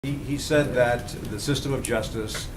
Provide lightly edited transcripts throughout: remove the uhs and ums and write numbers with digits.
He said that the system of justice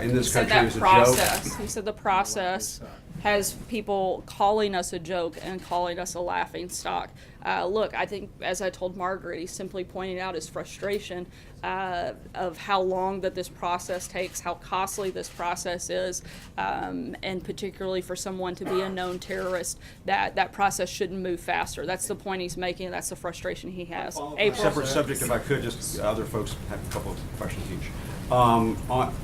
in this country is a joke. He said the process has people calling us a joke and calling us a laughing stock. Look, I think, as I told Margaret, he's simply pointing out his frustration of how long that this process takes, how costly this process is, and particularly for someone to be a known terrorist, that process shouldn't move faster. That's the point he's making. That's the frustration he has. April. Separate subject, if I could, just other folks have a couple of questions each.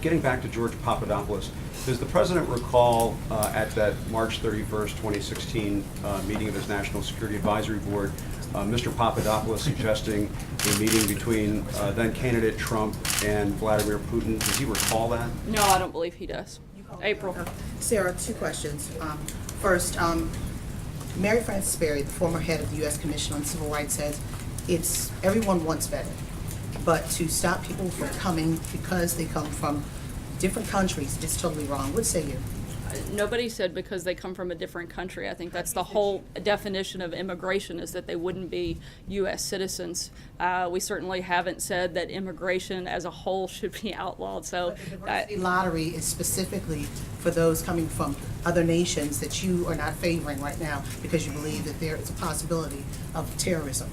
Getting back to George Papadopoulos, does the president recall at that March 31st, 2016 meeting of his National Security Advisory Board, Mr. Papadopoulos suggesting a meeting between then candidate Trump and Vladimir Putin? Does he recall that? No, I don't believe he does. April. Sarah, two questions. First, Mary Frances Berry, the former head of the U.S. Commission on Civil Rights, says everyone wants vetting, but to stop people from coming because they come from different countries is totally wrong. What say you? Nobody said because they come from a different country. I think that's the whole definition of immigration, is that they wouldn't be U.S. citizens. We certainly haven't said that immigration as a whole should be outlawed. So the diversity lottery is specifically for those coming from other nations that you are not favoring right now because you believe that there is a possibility of terrorism.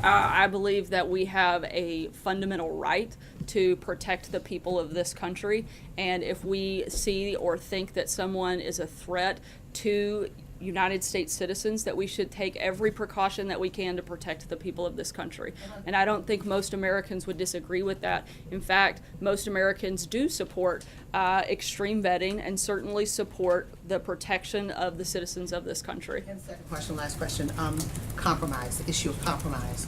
I believe that we have a fundamental right to protect the people of this country, and if we see or think that someone is a threat to United States citizens, that we should take every precaution that we can to protect the people of this country. And I don't think most Americans would disagree with that. In fact, most Americans do support extreme vetting and certainly support the protection of the citizens of this country. And second question, last question, compromise, the issue of compromise.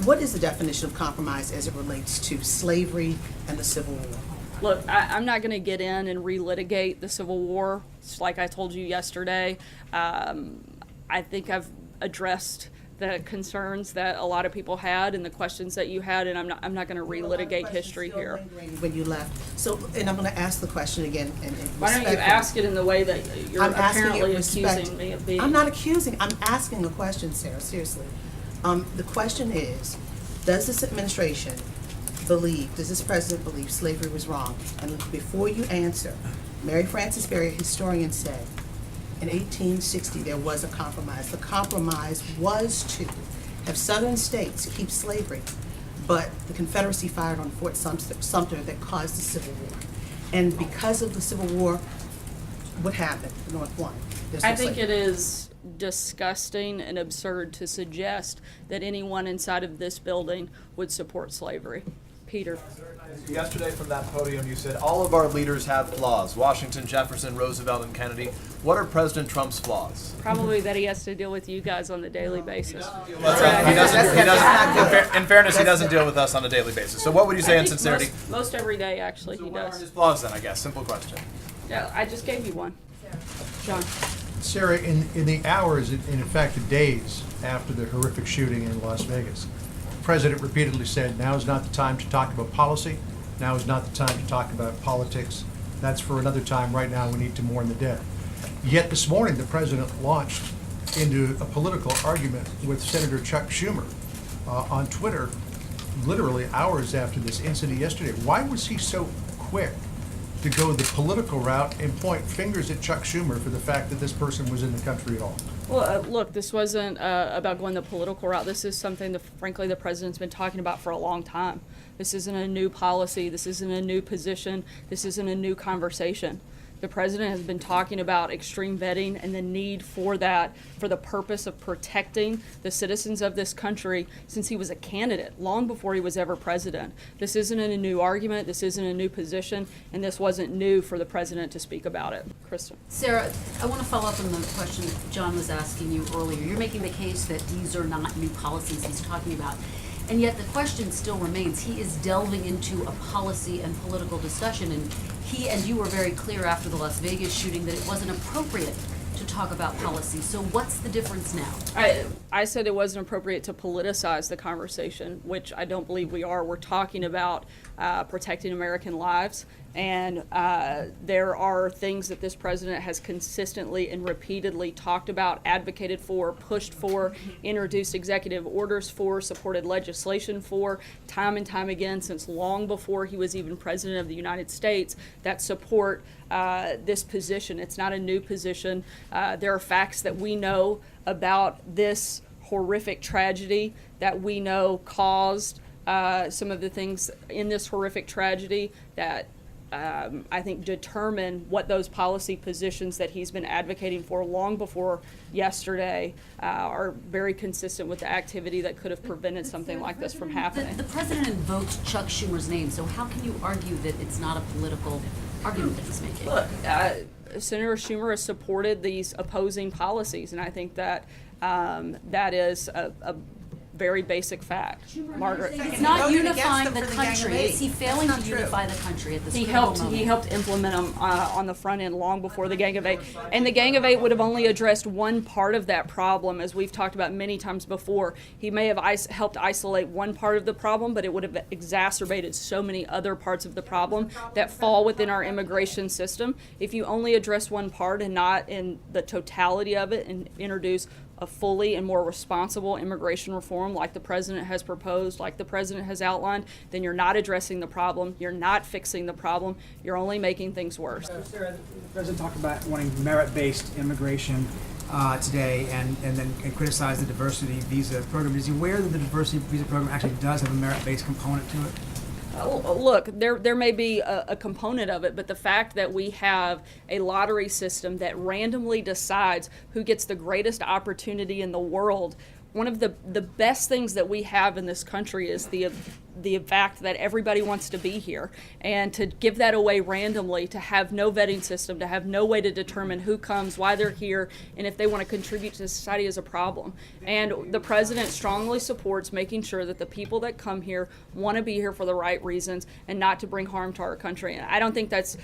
What is the definition of compromise as it relates to slavery and the Civil War? Look, I'm not going to get in and relitigate the Civil War. It's like I told you yesterday. I think I've addressed the concerns that a lot of people had and the questions that you had, and I'm not going to relitigate history here. When you left, so and I'm going to ask the question again. Why don't you ask it in the way that you're apparently accusing me of being? I'm not accusing. I'm asking a question, Sarah. Seriously, the question is: does this administration believe? Does this president believe slavery was wrong? And before you answer, Mary Frances Berry, a historian, said in 1860 there was a compromise. The compromise was to have southern states keep slavery, but the Confederacy fired on Fort Sumter that caused the Civil War. And because of the Civil War, what happened? The North won. I think it is disgusting and absurd to suggest that anyone inside of this building would support slavery. Peter. Yesterday from that podium you said all of our leaders have flaws. Washington, Jefferson, Roosevelt, and Kennedy. What are President Trump's flaws? Probably that he has to deal with you guys on a daily basis. He doesn't, in fairness, he doesn't deal with us on a daily basis. So what would you say in sincerity? Most every day, actually, So he what are does. his flaws then, I guess? Simple question. Yeah, I just gave you one. John. Sarah, in the hours, and in fact the days after the horrific shooting in Las Vegas, the president repeatedly said, now is not the time to talk about policy, now is not the time to talk about politics, that's for another time, right now we need to mourn the dead. Yet this morning the president launched into a political argument with Senator Chuck Schumer on Twitter, literally hours after this incident yesterday. Why was he so quick to go the political route and point fingers at Chuck Schumer for the fact that this person was in the country at all? Well, look, this wasn't about going the political route. This is something that, frankly, the president's been talking about for a long time. This isn't a new policy. This isn't a new position. This isn't a new conversation. The president has been talking about extreme vetting and the need for that for the purpose of protecting the citizens of this country since he was a candidate, long before he was ever president. This isn't a new argument, this isn't a new position, and this wasn't new for the president to speak about it. Kristen. Sarah, I want to follow up on the question that John was asking you earlier. You're making the case that these are not new policies he's talking about. And yet the question still remains. He is delving into a policy and political discussion, and he and you were very clear after the Las Vegas shooting that it wasn't appropriate to talk about policy. So what's the difference now? I said it wasn't appropriate to politicize the conversation, which I don't believe we are. We're talking about protecting American lives, and there are things that this president has consistently and repeatedly talked about, advocated for, pushed for, introduced executive orders for, supported legislation for, time and time again since long before he was even president of the United States, that support this position. It's not a new position. There are facts that we know about this horrific tragedy that we know caused some of the things in this horrific tragedy that I think determine what those policy positions that he's been advocating for long before yesterday are very consistent with the activity that could have prevented something like this from happening. The president invoked Chuck Schumer's name, so how can you argue that it's not a political argument that he's making? Look, Senator Schumer has supported these opposing policies, and I think that that is a very basic fact. Margaret, It's not voted unifying against them the for the Gang of country. Eight. Is he failing That's to not true. unify the country at this he critical helped. moment? He helped implement them on the front end long before the Gang of Eight, and the Gang of Eight would have only addressed one part of that problem, as we've talked about many times before. He may have helped isolate one part of the problem, but it would have exacerbated so many other parts of the problem that fall within our immigration system. If you only address one part and not in the totality of it, and introduce a fully and more responsible immigration reform like the president has proposed, like the president has outlined, then you're not addressing the problem, you're not fixing the problem, you're only making things worse. Sarah, the president talked about wanting merit-based immigration today and then criticize the diversity visa program. Is he aware that the diversity visa program actually does have a merit-based component to it? Look, there may be a component of it, but the fact that we have a lottery system that randomly decides who gets the greatest opportunity in the world, one of the best things that we have in this country is the fact that everybody wants to be here, and to give that away randomly, to have no vetting system, to have no way to determine who comes, why they're here, and if they want to contribute to society is a problem. And the president strongly supports making sure that the people that come here want to be here for the right reasons and not to bring harm to our country. And I don't think that's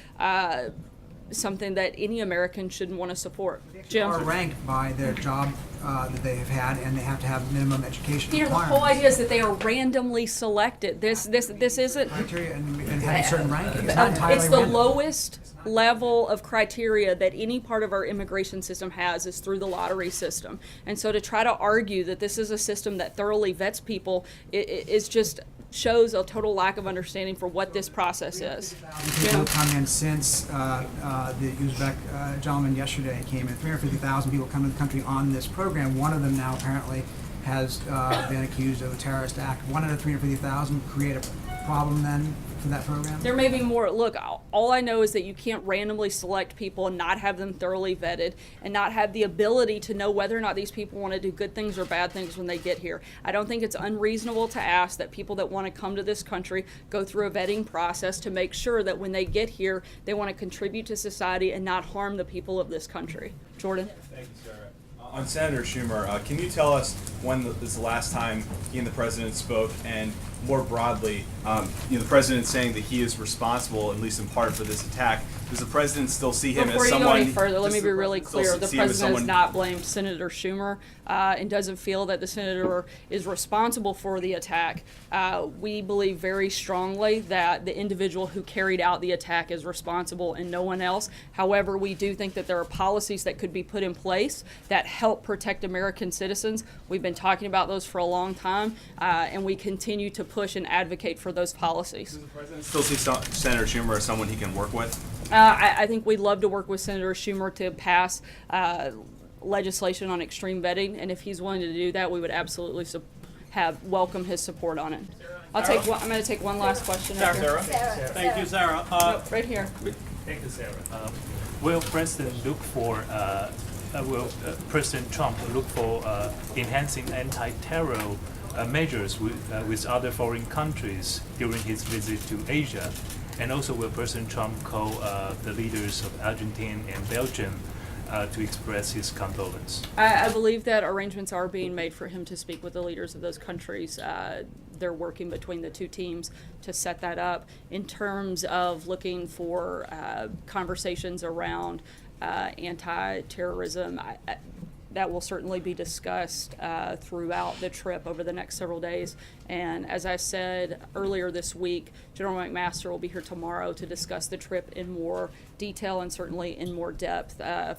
something that any American should want to support. Jim? Are ranked by their job that they have had, and they have to have minimum education Peter, the requirements. whole idea is that they are randomly selected. This isn't. Criteria and having certain ranking. It's not entirely It's the random. lowest level of criteria that any part of our immigration system has is through the lottery system. And so to try to argue that this is a system that thoroughly vets people is just shows a total lack of understanding for what this process is. People have come in since the Uzbek gentleman yesterday came in. 350,000 people come to the country on this program. One of them now apparently has been accused of a terrorist act. One out of 350,000 create a problem then for that program? There may be more. Look, all I know is that you can't randomly select people and not have them thoroughly vetted and not have the ability to know whether or not these people want to do good things or bad things when they get here. I don't think it's unreasonable to ask that people that want to come to this country go through a vetting process to make sure that when they get here, they want to contribute to society and not harm the people of this country. Jordan? Thank you, Sarah. On Senator Schumer, can you tell us when is the last time he and the president spoke, and more broadly, the president saying that he is responsible, at least in part, for this attack? Does the president still see him Before as you someone? go any further, let does me be really still clear. The see him as president has someone- not blamed Senator Schumer and doesn't feel that the senator is responsible for the attack. We believe very strongly that the individual who carried out the attack is responsible and no one else. However, we do think that there are policies that could be put in place that help protect American citizens. We've been talking about those for a long time, and we continue to push and advocate for those policies. Does the president still see Senator Schumer as someone he can work with? I think we'd love to work with Senator Schumer to pass legislation on extreme vetting, and if he's willing to do that, we would absolutely welcome his support on it. I'm going to take one last question. Right here. Thank you, Sarah. Nope, right here. Thank you, Sarah. Will President President Trump look for enhancing anti-terror measures with other foreign countries during his visit to Asia? And also, will President Trump call the leaders of Argentina and Belgium to express his condolence? I believe that arrangements are being made for him to speak with the leaders of those countries. They're working between the two teams to set that up. In terms of looking for conversations around anti-terrorism. That will certainly be discussed throughout the trip over the next several days. And as I said earlier this week, General McMaster will be here tomorrow to discuss the trip in more detail and certainly in more depth for